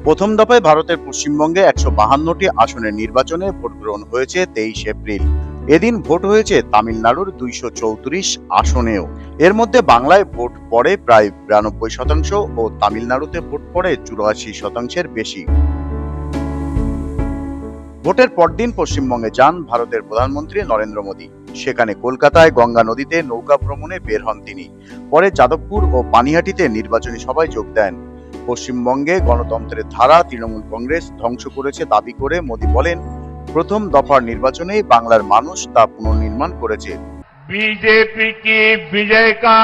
প্রথম দফায় ভারতের পশ্চিমবঙ্গে ১৫২টি আসনের নির্বাচনে ভোট গ্রহণ হয়েছে ২৩ এপ্রিল। এদিন ভোট হয়েছে তামিলনাড়ুর ২৩৪ আসনেও। এর মধ্যে বাংলায় ভোট পড়ে প্রায় ৯২% ও তামিলনাড়ুতে ভোট পড়ে ৮৪%-এর বেশি। ভোটের পরদিন পশ্চিমবঙ্গে যান ভারতের প্রধানমন্ত্রী নরেন্দ্র মোদী। সেখানে কলকাতায় গঙ্গা নদীতে নৌকা ভ্রমণে বের হন তিনি। পরে যাদবপুর ও পানিহাটিতে নির্বাচনী সভায় যোগ দেন। পশ্চিমবঙ্গে গণতন্ত্রের ধারা তৃণমূল কংগ্রেস ধ্বংস করেছে দাবি করে মোদী বলেন, প্রথম দফার নির্বাচনেই বাংলার মানুষ তা পুনর্নির্মাণ করেছে। बीजेपी की विजय का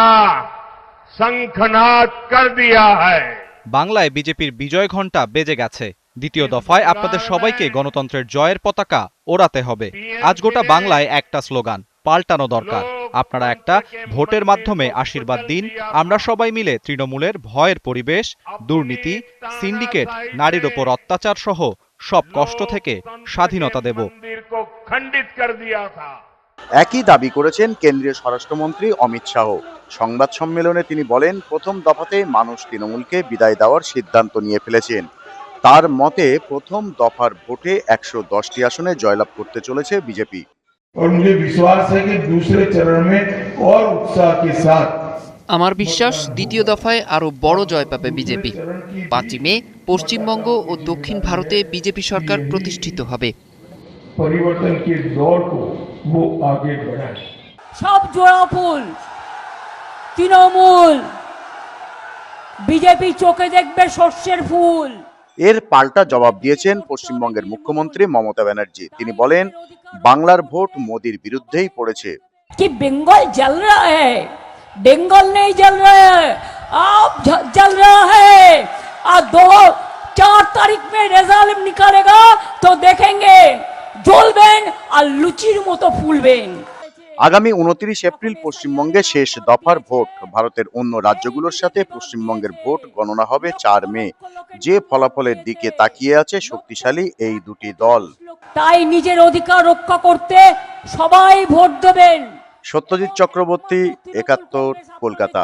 शंखनाद कर दिया है। বাংলায় বিজেপির বিজয় ঘণ্টা বেজে গেছে। দ্বিতীয় দফায় আপনাদের সবাইকে গণতন্ত্রের জয়ের পতাকা ওড়াতে হবে। আজ গোটা বাংলায় একটা স্লোগান, পাল্টানো দরকার। আপনারা একটা ভোটের মাধ্যমে আশীর্বাদ দিন। আমরা সবাই মিলে তৃণমূলের ভয়ের পরিবেশ, দুর্নীতি, সিন্ডিকেট, নারীর ওপর অত্যাচার সহ সব কষ্ট থেকে স্বাধীনতা দেব। একই দাবি করেছেন কেন্দ্রীয় স্বরাষ্ট্রমন্ত্রী অমিত শাহ। সংবাদ সম্মেলনে তিনি বলেন, প্রথম দফাতে মানুষ তৃণমূলকে বিদায় দেওয়ার সিদ্ধান্ত নিয়ে ফেলেছেন। তার মতে প্রথম দফার ভোটে ১১০টি আসনে জয়লাভ করতে চলেছে বিজেপি। আমার বিশ্বাস দ্বিতীয় দফায় আরো বড় জয় পাবে বিজেপি। ৫ই মে পশ্চিমবঙ্গ ও দক্ষিণ ভারতে বিজেপি সরকার প্রতিষ্ঠিত হবে। পরিবর্তন কি দৌড় কো वो आगे बढ़ाए। সব জোড়া ফুল তৃণমূল, বিজেপি চোখে দেখবে শস্যের ফুল। এর পাল্টা জবাব দিয়েছেন পশ্চিমবঙ্গের মুখ্যমন্ত্রী মমতা ব্যানার্জি। তিনি বলেন, বাংলার ভোট মোদির বিরুদ্ধেই পড়েছে। कि बंगाल जल रहा है, बंगाल नहीं जल रहा है, आप जल रहा है। और 4 तारीख में रिजल्ट निकालेगा तो देखेंगे জ্বলবেন আর লুচির মতো ফুলবেন। আগামী ২৯ এপ্রিল পশ্চিমবঙ্গে শেষ দফার ভোট। ভারতের অন্য রাজ্যগুলোর সাথে পশ্চিমবঙ্গের ভোট গণনা হবে ৪ মে। যে ফলাফলের দিকে তাকিয়ে আছে শক্তিশালী এই দুটি দল। তাই নিজের অধিকার রক্ষা করতে সবাই ভোট দেবেন। সত্যজিৎ চক্রবর্তী, ৭১, কলকাতা।